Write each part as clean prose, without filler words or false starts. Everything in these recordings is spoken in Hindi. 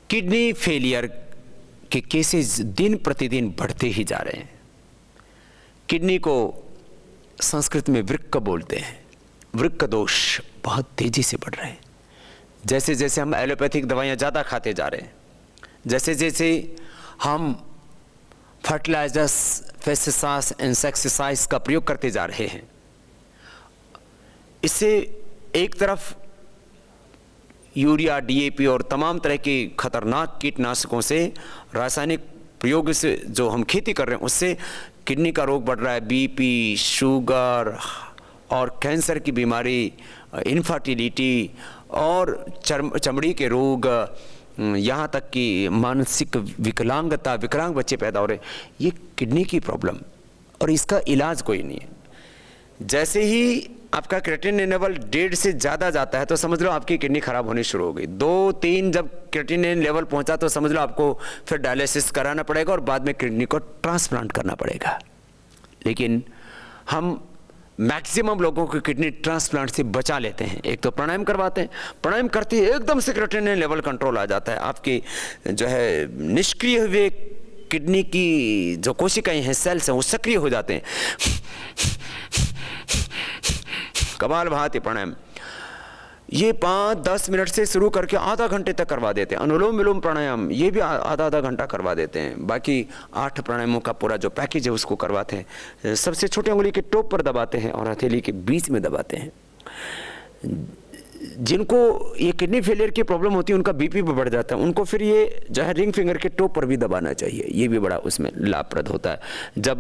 किडनी फेलियर के केसेस दिन प्रतिदिन बढ़ते ही जा रहे हैं। किडनी को संस्कृत में वृक्क बोलते हैं। वृक्क दोष बहुत तेजी से बढ़ रहे हैं। जैसे जैसे हम एलोपैथिक दवाइयाँ ज़्यादा खाते जा रहे हैं, जैसे जैसे हम फर्टिलाइजर्स, पेस्टिसाइड्स, इंसेक्टिसाइड्स का प्रयोग करते जा रहे हैं, इससे एक तरफ यूरिया, डीएपी और तमाम तरह के खतरनाक कीटनाशकों से, रासायनिक प्रयोग से जो हम खेती कर रहे हैं, उससे किडनी का रोग बढ़ रहा है। बीपी, शुगर और कैंसर की बीमारी, इनफर्टिलिटी और चमड़ी के रोग, यहाँ तक कि मानसिक विकलांगता, विकलांग बच्चे पैदा हो रहे हैं। ये किडनी की प्रॉब्लम, और इसका इलाज कोई नहीं है। जैसे ही आपका क्रिएटिनिन लेवल 1.5 से ज़्यादा जाता है तो समझ लो आपकी किडनी खराब होनी शुरू हो गई। 2-3 जब क्रिएटिनिन लेवल पहुंचा तो समझ लो आपको फिर डायलिसिस कराना पड़ेगा और बाद में किडनी को ट्रांसप्लांट करना पड़ेगा। लेकिन हम मैक्सिमम लोगों को किडनी ट्रांसप्लांट से बचा लेते हैं। एक तो प्राणायाम करवाते हैं, प्राणायाम करते ही एकदम से क्रिएटिनिन लेवल कंट्रोल आ जाता है। आपकी जो है निष्क्रिय हुए किडनी की जो कोशिकाएं हैं, सेल्स हैं, वो सक्रिय हो जाते हैं। कपालभाति प्राणायाम ये 5-10 मिनट से शुरू करके आधा घंटे तक करवा देते हैं। अनुलोम विलोम प्राणायाम ये भी आधा घंटा करवा देते हैं। बाकी 8 प्राणायामों का पूरा जो पैकेज है उसको करवाते हैं। सबसे छोटे उंगली के टॉप पर दबाते हैं और हथेली के बीच में दबाते हैं। जिनको ये किडनी फेलियर की प्रॉब्लम होती है उनका बीपी भी बढ़ जाता है, उनको फिर ये जो है रिंग फिंगर के टॉप पर भी दबाना चाहिए। ये भी बड़ा उसमें लाभप्रद होता है। जब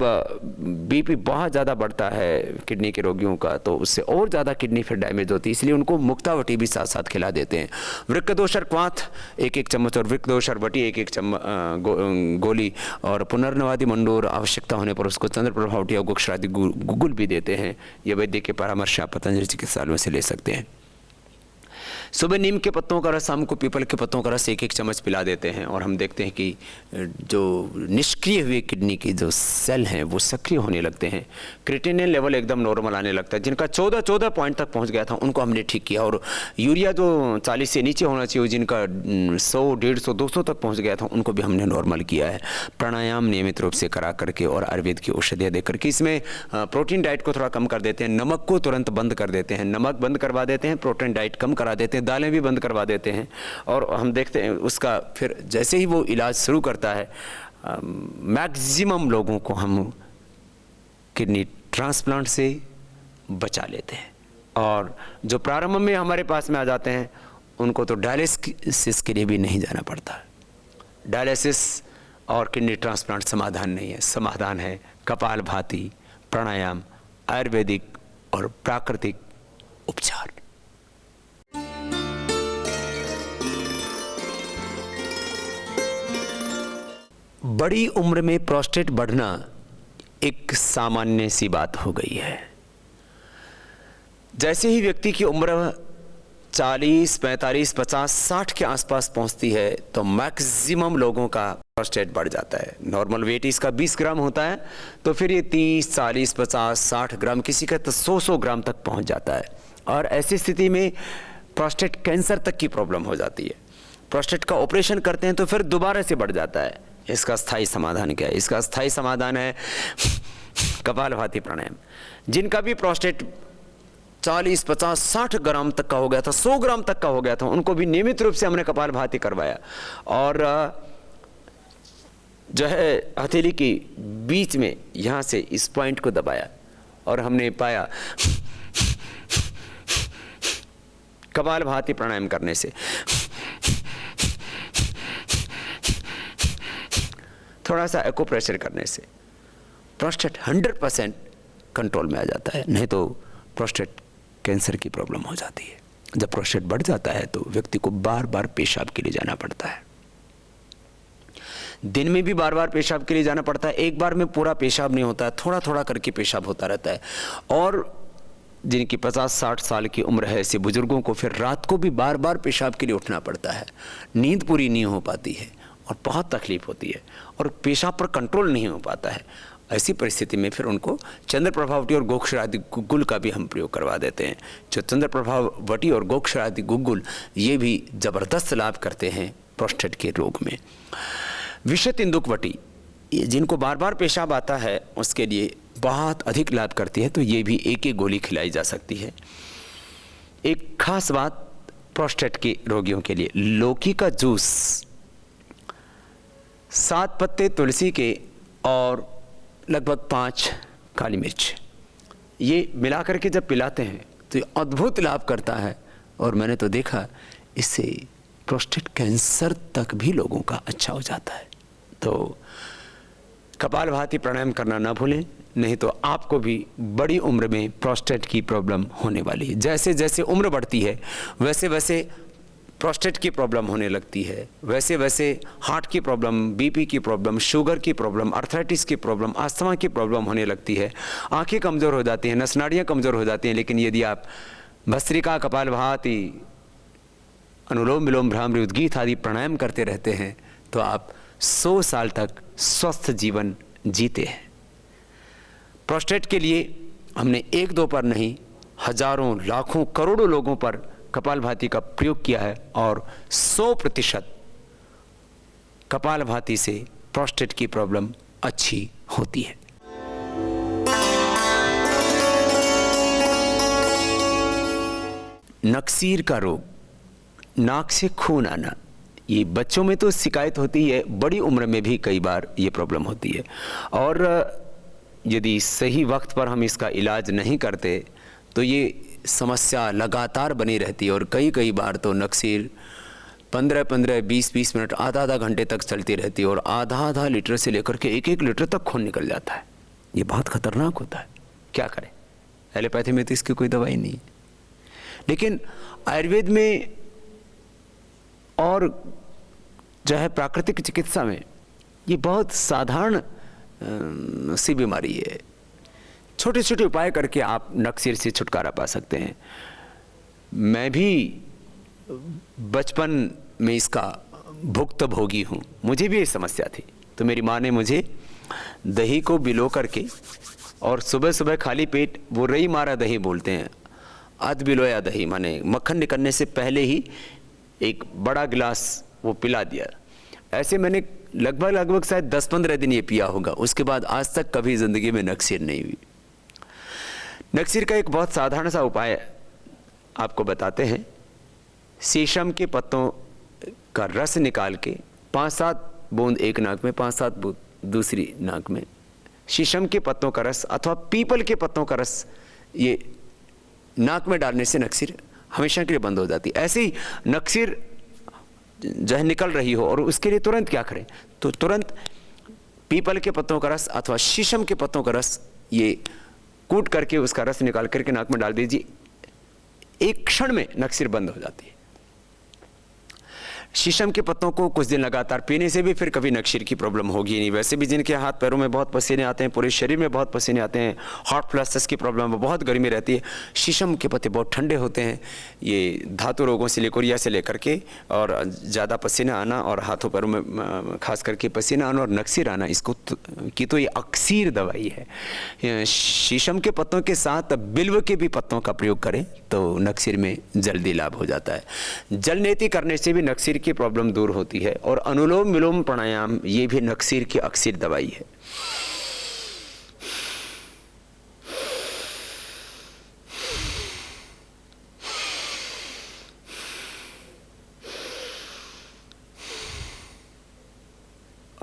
बीपी बहुत ज़्यादा बढ़ता है किडनी के रोगियों का तो उससे और ज़्यादा किडनी फिर डैमेज होती है, इसलिए उनको मुक्तावटी भी साथ साथ खिला देते हैं। वृक्कदोषर क्वाथ 1-1 चम्मच और वृक्कदोषर वटी 1-1 गोली और पुनर्नवादी मंडूर आवश्यकता होने पर उसको चंद्र प्रभावटी और गोक्षरादि गुगुल भी देते हैं। यह वैद्य के परामर्श आप पतंजलि चिकित्सालयों से ले सकते हैं। सुबह नीम के पत्तों का रस, शाम को पीपल के पत्तों का रस 1-1 चम्मच पिला देते हैं और हम देखते हैं कि जो निष्क्रिय हुए किडनी के जो सेल हैं वो सक्रिय होने लगते हैं। क्रिएटिनिन लेवल एकदम नॉर्मल आने लगता है। जिनका 14 पॉइंट तक पहुंच गया था उनको हमने ठीक किया, और यूरिया जो 40 से नीचे होना चाहिए, जिनका 100, 150, 200 तक पहुँच गया था उनको भी हमने नॉर्मल किया है। प्राणायाम नियमित रूप से करा करके और आयुर्वेद की औषधियाँ दे करके, इसमें प्रोटीन डाइट को थोड़ा कम कर देते हैं, नमक को तुरंत बंद कर देते हैं, नमक बंद करवा देते हैं, प्रोटीन डाइट कम करा देते हैं, दालें भी बंद करवा देते हैं। और हम देखते हैं उसका फिर जैसे ही वो इलाज शुरू करता है, मैक्सिमम लोगों को हम किडनी ट्रांसप्लांट से बचा लेते हैं। और जो प्रारंभ में हमारे पास में आ जाते हैं उनको तो डायलिसिस के लिए भी नहीं जाना पड़ता। डायलिसिस और किडनी ट्रांसप्लांट समाधान नहीं है। समाधान है कपालभाति, प्राणायाम, आयुर्वेदिक और प्राकृतिक उपचार। बड़ी उम्र में प्रोस्टेट बढ़ना एक सामान्य सी बात हो गई है। जैसे ही व्यक्ति की उम्र 40, 45, 50, 60 के आसपास पहुंचती है तो मैक्सिमम लोगों का प्रोस्टेट बढ़ जाता है। नॉर्मल वेट इसका 20 ग्राम होता है, तो फिर ये 30, 40, 50, 60 ग्राम, किसी का तो 100 ग्राम तक पहुंच जाता है। और ऐसी स्थिति में प्रोस्टेट कैंसर तक की प्रॉब्लम हो जाती है। प्रोस्टेट का ऑपरेशन करते हैं तो फिर दोबारा से बढ़ जाता है। इसका स्थायी समाधान क्या है? इसका स्थायी समाधान है कपालभाति प्राणायाम। जिनका भी प्रोस्टेट 40, 50, 60 ग्राम तक का हो गया था, 100 ग्राम तक का हो गया था, उनको भी नियमित रूप से हमने कपालभाति करवाया और जो है हथेली के बीच में यहाँ से इस पॉइंट को दबाया और हमने पाया कपालभाति प्राणायाम करने से, थोड़ा सा एक्यूप्रेशर करने से प्रोस्टेट 100% कंट्रोल में आ जाता है। नहीं तो प्रोस्टेट कैंसर की प्रॉब्लम हो जाती है। जब प्रोस्टेट बढ़ जाता है तो व्यक्ति को बार बार पेशाब के लिए जाना पड़ता है। दिन में भी बार बार पेशाब के लिए जाना पड़ता है। एक बार में पूरा पेशाब नहीं होता है, थोड़ा थोड़ा करके पेशाब होता रहता है। और जिनकी 50-60 साल की उम्र है, ऐसे बुजुर्गों को फिर रात को भी बार बार पेशाब के लिए उठना पड़ता है। नींद पूरी नहीं हो पाती है और बहुत तकलीफ होती है और पेशाब पर कंट्रोल नहीं हो पाता है। ऐसी परिस्थिति में फिर उनको चंद्र प्रभावटी और गोक्षरादि गुग्गुल का भी हम प्रयोग करवा देते हैं। जो चंद्र प्रभावटी और गोक्षरादि गुग्गुल ये भी ज़बरदस्त लाभ करते हैं प्रोस्टेट के रोग में। विषत इंदुकवटी, ये जिनको बार बार पेशाब आता है उसके लिए बहुत अधिक लाभ करती है, तो ये भी एक एक गोली खिलाई जा सकती है। एक खास बात प्रोस्टेट के रोगियों के लिए, लौकी का जूस, 7 पत्ते तुलसी के और लगभग 5 काली मिर्च, ये मिला करके जब पिलाते हैं तो ये अद्भुत लाभ करता है। और मैंने तो देखा इससे प्रोस्टेट कैंसर तक भी लोगों का अच्छा हो जाता है। तो कपालभाति प्राणायाम करना ना भूलें, नहीं तो आपको भी बड़ी उम्र में प्रोस्टेट की प्रॉब्लम होने वाली है। जैसे जैसे उम्र बढ़ती है वैसे वैसे प्रोस्टेट की प्रॉब्लम होने लगती है, वैसे वैसे हार्ट की प्रॉब्लम, बीपी की प्रॉब्लम, शुगर की प्रॉब्लम, आर्थराइटिस की प्रॉब्लम, अस्थमा की प्रॉब्लम होने लगती है। आंखें कमज़ोर हो जाती हैं, नस नाड़ियाँ कमज़ोर हो जाती हैं। लेकिन यदि आप भस्त्रिका, कपालभाति, अनुलोम विलोम, भ्रामरी, उद्गीत आदि प्राणायाम करते रहते हैं तो आप 100 साल तक स्वस्थ जीवन जीते हैं। प्रोस्टेट के लिए हमने 1-2 पर नहीं, हजारों, लाखों, करोड़ों लोगों पर कपालभाति का प्रयोग किया है और 100% कपालभाति से प्रोस्टेट की प्रॉब्लम अच्छी होती है। नक्सीर का रोग, नाक से खून आना, ये बच्चों में तो शिकायत होती है, बड़ी उम्र में भी कई बार ये प्रॉब्लम होती है। और यदि सही वक्त पर हम इसका इलाज नहीं करते तो ये समस्या लगातार बनी रहती है और कई बार तो नक्सीर 15-15, 20-20 मिनट, आधा घंटे तक चलती रहती है और आधा लीटर से लेकर के 1-1 लीटर तक खून निकल जाता है। ये बहुत खतरनाक होता है। क्या करें? एलोपैथी में तो इसकी कोई दवाई नहीं है, लेकिन आयुर्वेद में और जो है प्राकृतिक चिकित्सा में ये बहुत साधारण सी बीमारी है। छोटे छोटे उपाय करके आप नक्सीर से छुटकारा पा सकते हैं। मैं भी बचपन में इसका भुक्तभोगी हूँ, मुझे भी ये समस्या थी। तो मेरी माँ ने मुझे दही को भिगो करके और सुबह सुबह खाली पेट, वो रई मारा दही बोलते हैं, अध भिगोया दही, माने मक्खन निकलने से पहले ही एक बड़ा गिलास वो पिला दिया। ऐसे मैंने लगभग शायद 10-15 दिन ये पिया होगा। उसके बाद आज तक कभी ज़िंदगी में नक्सीर नहीं हुई। नक्सीर का एक बहुत साधारण सा उपाय आपको बताते हैं। शीशम के पत्तों का रस निकाल के 5-7 बूंद एक नाक में, 5-7 बूंद दूसरी नाक में, शीशम के पत्तों का रस अथवा पीपल के पत्तों का रस ये नाक में डालने से नक्सीर हमेशा के लिए बंद हो जाती है। ऐसे ही नक्सीर जो है निकल रही हो और उसके लिए तुरंत क्या करें, तो तुरंत पीपल के पत्तों का रस अथवा शीशम के पत्तों का रस ये कूट करके उसका रस निकाल करके नाक में डाल दीजिए। एक क्षण में नक्सीर बंद हो जाती है। शीशम के पत्तों को कुछ दिन लगातार पीने से भी फिर कभी नक्सीर की प्रॉब्लम होगी नहीं। वैसे भी जिनके हाथ पैरों में बहुत पसीने आते हैं, पूरे शरीर में बहुत पसीने आते हैं, हॉट फ्लैशेस की प्रॉब्लम है, बहुत गर्मी रहती है, शीशम के पत्ते बहुत ठंडे होते हैं। ये धातु रोगों से लिकोरिया से लेकर के और ज़्यादा पसीना आना और हाथों पैरों में खास करके पसीना आना और नक्सीर आना, इसको की तो ये अक्सीर दवाई है। शीशम के पत्तों के साथ बिल्व के भी पत्तों का प्रयोग करें तो नक्सीर में जल्दी लाभ हो जाता है। जलनेति करने से भी नक्सीर की प्रॉब्लम दूर होती है और अनुलोम विलोम प्राणायाम ये भी नक्सीर की अक्सीर दवाई है।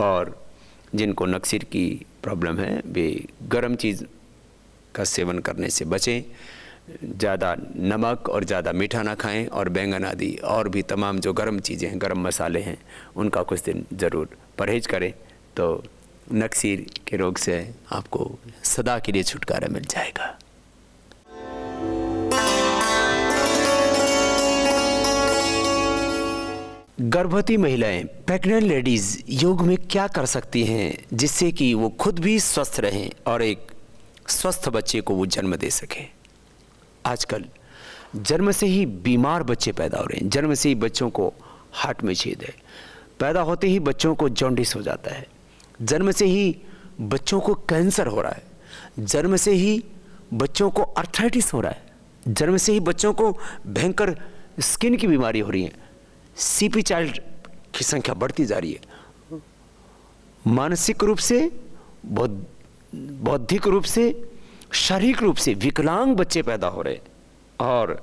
और जिनको नक्सीर की प्रॉब्लम है वे गर्म चीज़ का सेवन करने से बचें, ज़्यादा नमक और ज़्यादा मीठा ना खाएं और बैंगन आदि और भी तमाम जो गर्म चीज़ें हैं, गर्म मसाले हैं, उनका कुछ दिन ज़रूर परहेज करें तो नक्सीर के रोग से आपको सदा के लिए छुटकारा मिल जाएगा। गर्भवती महिलाएं, प्रेग्नेंट लेडीज़ योग में क्या कर सकती हैं जिससे कि वो खुद भी स्वस्थ रहें और एक स्वस्थ बच्चे को वो जन्म दे सकें। आजकल जन्म से ही बीमार बच्चे पैदा हो रहे हैं। जन्म से ही बच्चों को हार्ट में छेद है, पैदा होते ही बच्चों को जॉन्डिस हो जाता है, जन्म से ही बच्चों को कैंसर हो रहा है, जन्म से ही बच्चों को आर्थराइटिस हो रहा है, जन्म से ही बच्चों को भयंकर स्किन की बीमारी हो रही है। सीपी चाइल्ड की संख्या बढ़ती जा रही है। मानसिक रूप से, बौद्धिक रूप से, शारीरिक रूप से विकलांग बच्चे पैदा हो रहे, और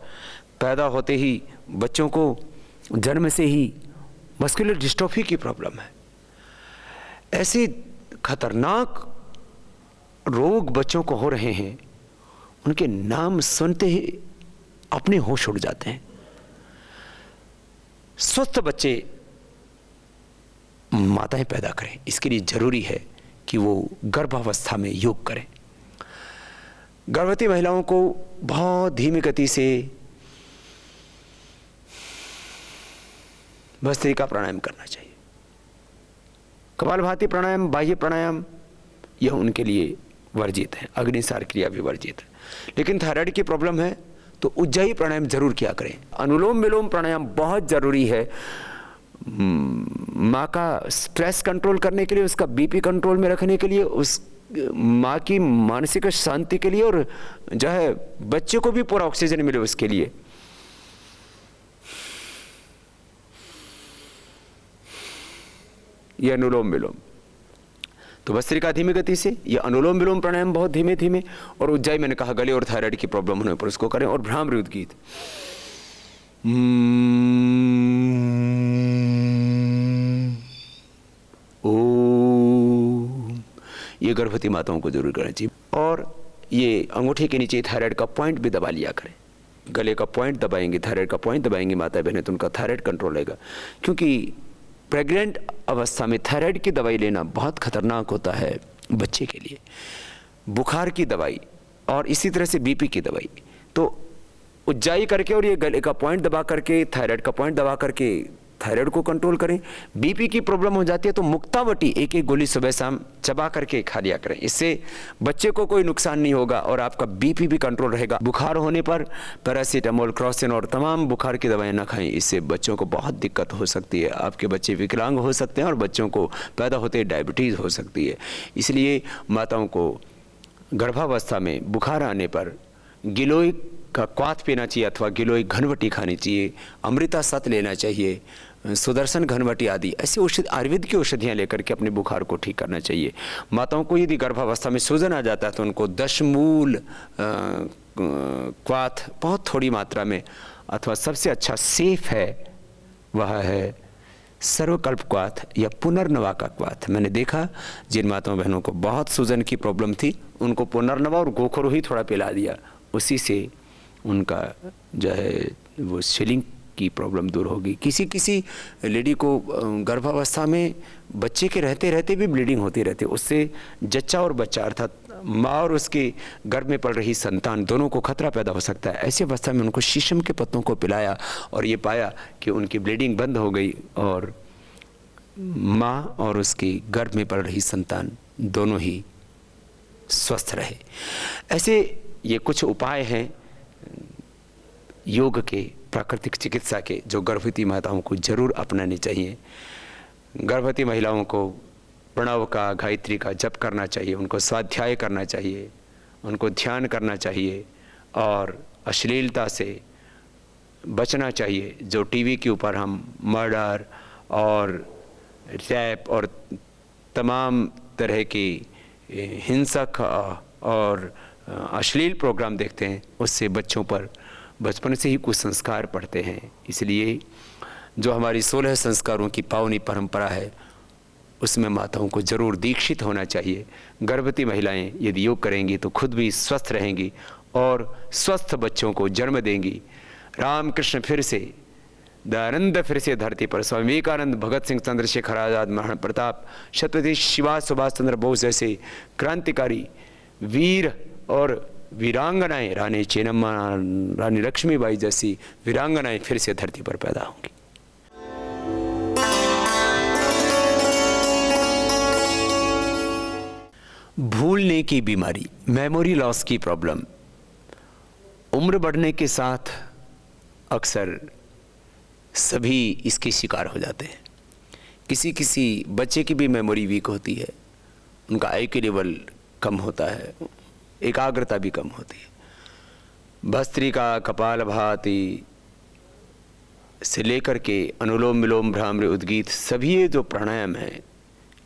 पैदा होते ही बच्चों को जन्म से ही मस्कुलर डिस्ट्रोफी की प्रॉब्लम है। ऐसे खतरनाक रोग बच्चों को हो रहे हैं, उनके नाम सुनते ही अपने होश उड़ जाते हैं। स्वस्थ बच्चे माताएं पैदा करें, इसके लिए जरूरी है कि वो गर्भावस्था में योग करें। गर्भवती महिलाओं को बहुत धीमी गति से भस्त्रिका प्राणायाम करना चाहिए। कपालभाति प्राणायाम, बाह्य प्राणायाम, यह उनके लिए वर्जित है। अग्निसार क्रिया भी वर्जित है। लेकिन थायराइड की प्रॉब्लम है तो उज्जाई प्राणायाम जरूर किया करें। अनुलोम विलोम प्राणायाम बहुत जरूरी है माँ का स्ट्रेस कंट्रोल करने के लिए, उसका बीपी कंट्रोल में रखने के लिए, उस माँ की मानसिक शांति के लिए, और जो है बच्चे को भी पूरा ऑक्सीजन मिले उसके लिए। यह अनुलोम विलोम। तो भस्त्रिका धीमी गति से, यह अनुलोम विलोम प्राणायाम बहुत धीमे धीमे, और उज्जाई मैंने कहा गले और थायराइड की प्रॉब्लम होने पर उसको करें। और भ्रामरी उद्गीत, ये गर्भवती माताओं को जरूर करना चाहिए। और ये अंगूठे के नीचे थायराइड का पॉइंट भी दबा लिया करें। गले का पॉइंट दबाएंगे, थायराइड का पॉइंट दबाएंगे माता बहनें, तो उनका थायराइड कंट्रोल रहेगा। क्योंकि प्रेग्नेंट अवस्था में थायराइड की दवाई लेना बहुत खतरनाक होता है बच्चे के लिए। बुखार की दवाई और इसी तरह से बीपी की दवाई, तो उज्जाई करके और ये गले का पॉइंट दबा करके, थायराइड का पॉइंट दबा करके थायराइड को कंट्रोल करें। बीपी की प्रॉब्लम हो जाती है तो मुक्तावटी एक एक गोली सुबह शाम चबा करके खा लिया करें। इससे बच्चे को कोई नुकसान नहीं होगा और आपका बीपी भी कंट्रोल रहेगा। बुखार होने पर पैरासीटामोल, क्रॉसिन और तमाम बुखार की दवाएं ना खाएं, इससे बच्चों को बहुत दिक्कत हो सकती है। आपके बच्चे विकलांग हो सकते हैं और बच्चों को पैदा होते डायबिटीज़ हो सकती है। इसलिए माताओं को गर्भावस्था में बुखार आने पर गिलोय का क्वाथ पीना चाहिए अथवा गिलोय घनवटी खानी चाहिए, अमृता सत लेना चाहिए, सुदर्शन घनवटी आदि ऐसी औषधि, आयुर्वेद की औषधियाँ लेकर के अपने बुखार को ठीक करना चाहिए। माताओं को यदि गर्भावस्था में सूजन आ जाता है तो उनको दशमूल क्वाथ बहुत थोड़ी मात्रा में, अथवा सबसे अच्छा सेफ है वह है सर्वकल्प क्वाथ या पुनर्नवा का क्वाथ। मैंने देखा जिन माताओं बहनों को बहुत सूजन की प्रॉब्लम थी, उनको पुनर्नवा और गोखरो ही थोड़ा पिला दिया, उसी से उनका जो है वो स्वेलिंग की प्रॉब्लम दूर होगी। किसी लेडी को गर्भावस्था में बच्चे के रहते रहते भी ब्लीडिंग होती रहती है, उससे जच्चा और बच्चा अर्थात माँ और उसके गर्भ में पल रही संतान दोनों को खतरा पैदा हो सकता है। ऐसी अवस्था में उनको शीशम के पत्तों को पिलाया और ये पाया कि उनकी ब्लीडिंग बंद हो गई और माँ और उसके गर्भ में पल रही संतान दोनों ही स्वस्थ रहे। ऐसे ये कुछ उपाय हैं योग के, प्राकृतिक चिकित्सा के, जो गर्भवती माताओं को जरूर अपनाने चाहिए। गर्भवती महिलाओं को प्रणव का, गायत्री का जप करना चाहिए, उनको स्वाध्याय करना चाहिए, उनको ध्यान करना चाहिए और अश्लीलता से बचना चाहिए। जो टीवी के ऊपर हम मर्डर और रैप और तमाम तरह की हिंसक और अश्लील प्रोग्राम देखते हैं, उससे बच्चों पर बचपन से ही कुछ संस्कार पड़ते हैं। इसलिए जो हमारी 16 संस्कारों की पावनी परंपरा है उसमें माताओं को जरूर दीक्षित होना चाहिए। गर्भवती महिलाएं यदि योग करेंगी तो खुद भी स्वस्थ रहेंगी और स्वस्थ बच्चों को जन्म देंगी। रामकृष्ण फिर से, दयानंद फिर से धरती पर, स्वामी विवेकानंद, भगत सिंह, चंद्रशेखर आज़ाद, महाराणा प्रताप, छत्रपति शिवाजी सुभाष चंद्र बोस जैसे क्रांतिकारी वीर और वीरांगनाएं, रानी चेन्नम्मा, रानी लक्ष्मीबाई जैसी वीरांगनाएं फिर से धरती पर पैदा होंगी। भूलने की बीमारी, मेमोरी लॉस की प्रॉब्लम, उम्र बढ़ने के साथ अक्सर सभी इसके शिकार हो जाते हैं। किसी बच्चे की भी मेमोरी वीक होती है, उनका IQ लेवल कम होता है, एकाग्रता भी कम होती है। भस्त्रिका, कपालभाति, से लेकर के अनुलोम विलोम भ्रामरी उद्गीत, सभी ये जो प्राणायाम हैं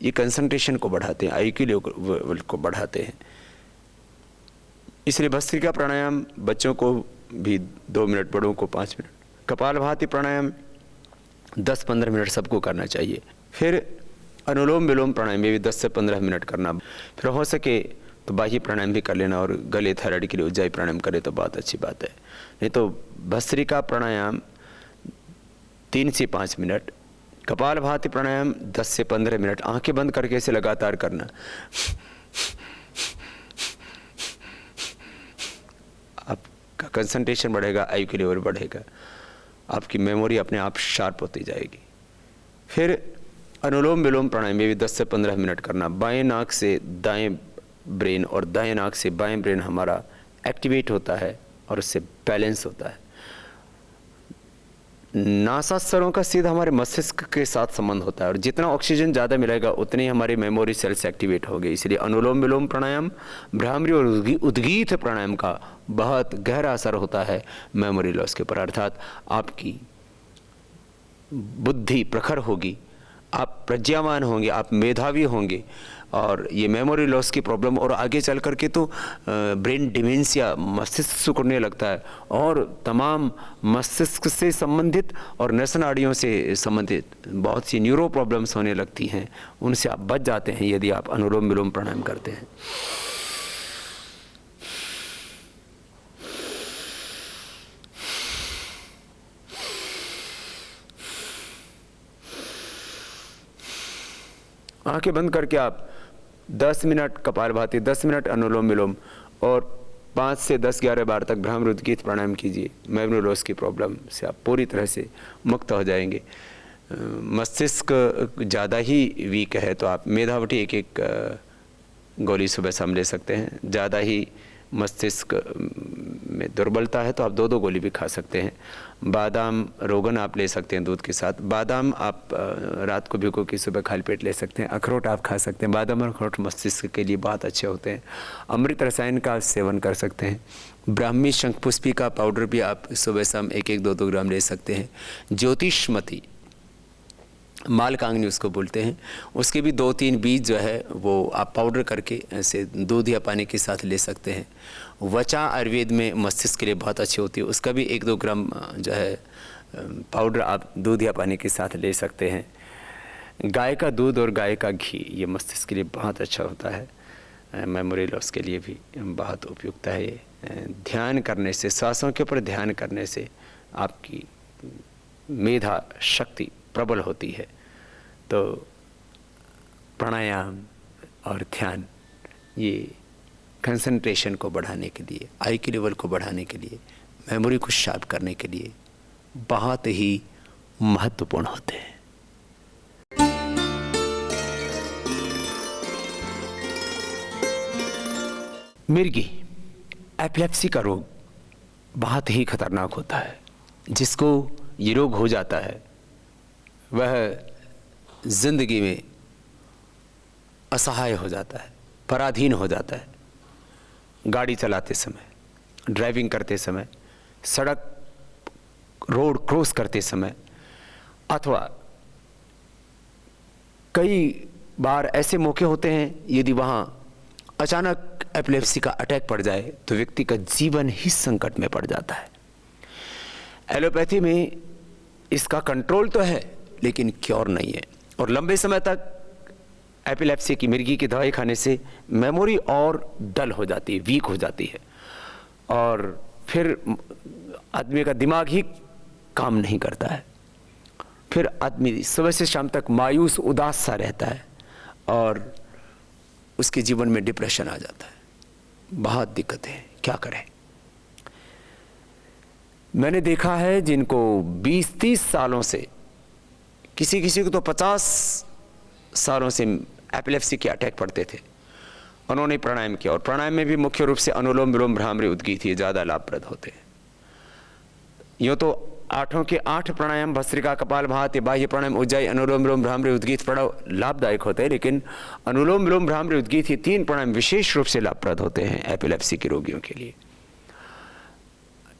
ये कंसंट्रेशन को बढ़ाते हैं, IQ लेवल को बढ़ाते हैं। इसलिए भस्त्रिका प्राणायाम बच्चों को भी 2 मिनट, बड़ों को 5 मिनट। कपालभाति प्राणायाम 10-15 मिनट सबको करना चाहिए। फिर अनुलोम विलोम प्राणायाम में भी 10 से 15 मिनट करना। फिर हो सके तो बाह्य प्राणायाम भी कर लेना, और गले थायराइड के लिए उज्जाई प्राणायाम करे तो बहुत अच्छी बात है। नहीं तो भस्त्रिका प्राणायाम 3 से 5 मिनट, कपालभाति प्राणायाम 10 से 15 मिनट, आंखें बंद करके इसे लगातार करना। आपका कंसंट्रेशन बढ़ेगा, IQ लेवल बढ़ेगा, आपकी मेमोरी अपने आप शार्प होती जाएगी। फिर अनुलोम विलोम प्राणायाम में भी 10 से 15 मिनट करना। बाएं नाक से दाएं ब्रेन और दाएं नाक से बाएं ब्रेन हमारा एक्टिवेट होता है और उससे बैलेंस होता है। नासास्तरों का सीधा हमारे मस्तिष्क के साथ संबंध होता है, और जितना ऑक्सीजन ज़्यादा मिलेगा उतनी हमारी मेमोरी सेल्स एक्टिवेट होगी। इसलिए अनुलोम विलोम प्राणायाम, भ्रामरी और उद्गीत प्राणायाम का बहुत गहरा असर होता है मेमोरी लॉस के ऊपर। अर्थात आपकी बुद्धि प्रखर होगी, आप प्रज्ञावान होंगे, आप मेधावी होंगे, और ये मेमोरी लॉस की प्रॉब्लम और आगे चल कर के तो ब्रेन डिमेंशिया, मस्तिष्क सिकुड़ने लगता है, और तमाम मस्तिष्क से संबंधित और नस नाड़ियों से संबंधित बहुत सी न्यूरो प्रॉब्लम्स होने लगती हैं। उनसे आप बच जाते हैं यदि आप अनुलोम विलोम प्राणायाम करते हैं। आंखें बंद करके आप 10 मिनट कपालभाति, 10 मिनट अनुलोम विलोम और 5 से 10-11 बार तक भ्रामरी उद्गीत प्राणायाम कीजिए। मेमोरी लॉस की प्रॉब्लम से आप पूरी तरह से मुक्त हो जाएंगे। मस्तिष्क ज़्यादा ही वीक है तो आप मेधावटी 1-1 गोली सुबह शाम ले सकते हैं। ज़्यादा ही मस्तिष्क में दुर्बलता है तो आप 2-2 गोली भी खा सकते हैं। बादाम रोगन आप ले सकते हैं दूध के साथ। बादाम आप रात को भिगो के सुबह खाली पेट ले सकते हैं। अखरोट आप खा सकते हैं। बादाम और अखरोट मस्तिष्क के लिए बहुत अच्छे होते हैं। अमृत रसायन का सेवन कर सकते हैं। ब्राह्मी शंखपुष्पी का पाउडर भी आप सुबह शाम 1-1, 2-2 ग्राम ले सकते हैं। ज्योतिषमती मालकांगनी उसको बोलते हैं, उसके भी 2-3 बीज जो है वो आप पाउडर करके ऐसे दूध या पानी के साथ ले सकते हैं। वचा आयुर्वेद में मस्तिष्क के लिए बहुत अच्छी होती है, उसका भी 1-2 ग्राम जो है पाउडर आप दूध या पानी के साथ ले सकते हैं। गाय का दूध और गाय का घी ये मस्तिष्क के लिए बहुत अच्छा होता है। मेमोरी लॉस के लिए भी बहुत उपयुक्त है ये। ध्यान करने से, सांसों के ऊपर ध्यान करने से आपकी मेधा शक्ति प्रबल होती है। तो प्राणायाम और ध्यान ये कंसंट्रेशन को बढ़ाने के लिए, IQ लेवल को बढ़ाने के लिए, मेमोरी को शार्प करने के लिए बहुत ही महत्वपूर्ण होते हैं। मिर्गी एपिलेप्सी का रोग बहुत ही खतरनाक होता है। जिसको ये रोग हो जाता है वह जिंदगी में असहाय हो जाता है, पराधीन हो जाता है। गाड़ी चलाते समय, ड्राइविंग करते समय, सड़क रोड क्रॉस करते समय, अथवा कई बार ऐसे मौके होते हैं यदि वहाँ अचानक एपिलेप्सी का अटैक पड़ जाए तो व्यक्ति का जीवन ही संकट में पड़ जाता है। एलोपैथी में इसका कंट्रोल तो है लेकिन क्योर नहीं है, और लंबे समय तक एपिलेप्सी की मिर्गी की दवाई खाने से मेमोरी और डल हो जाती है, वीक हो जाती है, और फिर आदमी का दिमाग ही काम नहीं करता है। फिर आदमी सुबह से शाम तक मायूस उदास सा रहता है और उसके जीवन में डिप्रेशन आ जाता है। बहुत दिक्कत है, क्या करें। मैंने देखा है जिनको 20-30 सालों से, किसी किसी को तो 50 सालों से एपिलेप्सी के अटैक पड़ते थे, उन्होंने प्राणायाम किया, और प्राणायाम में भी मुख्य रूप से अनुलोम विलोम भ्रामरी उद्गीत ही ज़्यादा लाभप्रद होते हैं। यूँ तो 8 के 8 प्राणायाम, भस्त्रिका, कपालभाति, बाह्य प्राणायाम, उज्जाई, अनुलोम विलोम भ्रामरी उद्गीत बड़ा लाभदायक होते हैं, लेकिन अनुलोम विलोम भ्रामरी उद्गीत ये 3 प्राणायाम विशेष रूप से लाभप्रद होते हैं एपिलेप्सी के रोगियों के लिए।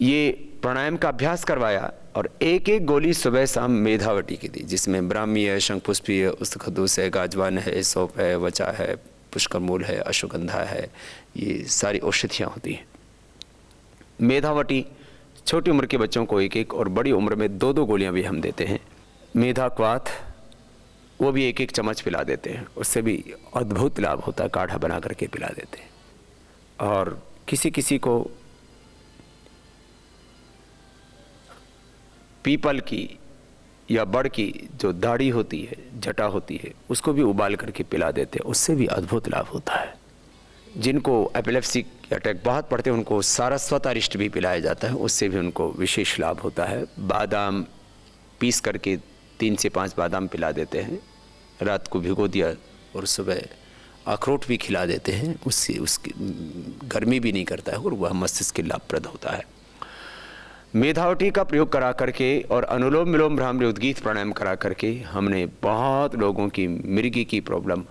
ये प्राणायाम का अभ्यास करवाया और एक एक गोली सुबह शाम मेधावटी की दी, जिसमें ब्राह्मी है, शंखपुष्पी है, उस्तखदूस है, गाजवान है, सौंफ है, वचा है, पुष्करमूल है, अश्वगंधा है, ये सारी औषधियाँ होती हैं। मेधावटी छोटी उम्र के बच्चों को एक एक और बड़ी उम्र में दो दो गोलियां भी हम देते हैं। मेधाक्वाथ वो भी एक एक चम्मच पिला देते हैं, उससे भी अद्भुत लाभ होता है, काढ़ा बना करके पिला देते हैं। और किसी किसी को पीपल की या बड़ की जो दाढ़ी होती है, जटा होती है, उसको भी उबाल करके पिला देते हैं, उससे भी अद्भुत लाभ होता है। जिनको एपिलेप्सी अटैक बहुत पड़ते हैं उनको सारस्वत अरिष्ट भी पिलाया जाता है, उससे भी उनको विशेष लाभ होता है। बादाम पीस करके 3 से 5 बादाम पिला देते हैं, रात को भिगो दिया और सुबह अखरोट भी खिला देते हैं, उससे उसकी गर्मी भी नहीं करता है और वह मस्तिष्क के लाभप्रद होता है। मेधावटी का प्रयोग करा करके और अनुलोम विलोम भ्रामरी उद्गीत प्राणायाम करा करके हमने बहुत लोगों की मिर्गी की प्रॉब्लम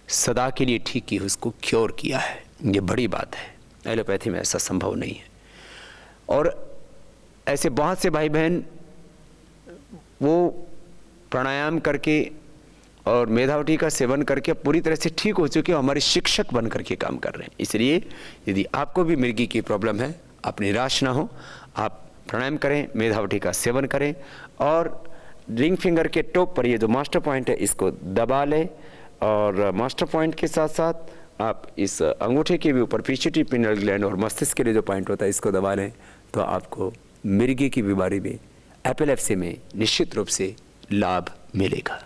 सदा के लिए ठीक की, उसको क्योर किया है। ये बड़ी बात है, एलोपैथी में ऐसा संभव नहीं है। और ऐसे बहुत से भाई बहन वो प्राणायाम करके और मेधावटी का सेवन करके पूरी तरह से ठीक हो चुके, हमारे शिक्षक बन करके काम कर रहे हैं। इसलिए यदि आपको भी मिर्गी की प्रॉब्लम है, आप निराश ना हो, आप प्राणायाम करें, मेधावटी का सेवन करें और रिंग फिंगर के टॉप पर ये जो मास्टर पॉइंट है इसको दबा लें। और मास्टर पॉइंट के साथ साथ आप इस अंगूठे के भी ऊपर पिट्यूटरी पिनियल ग्लैंड और मस्तिष्क के लिए जो पॉइंट होता है इसको दबा लें, तो आपको मिर्गी की बीमारी में, एपिलेप्सी में निश्चित रूप से लाभ मिलेगा।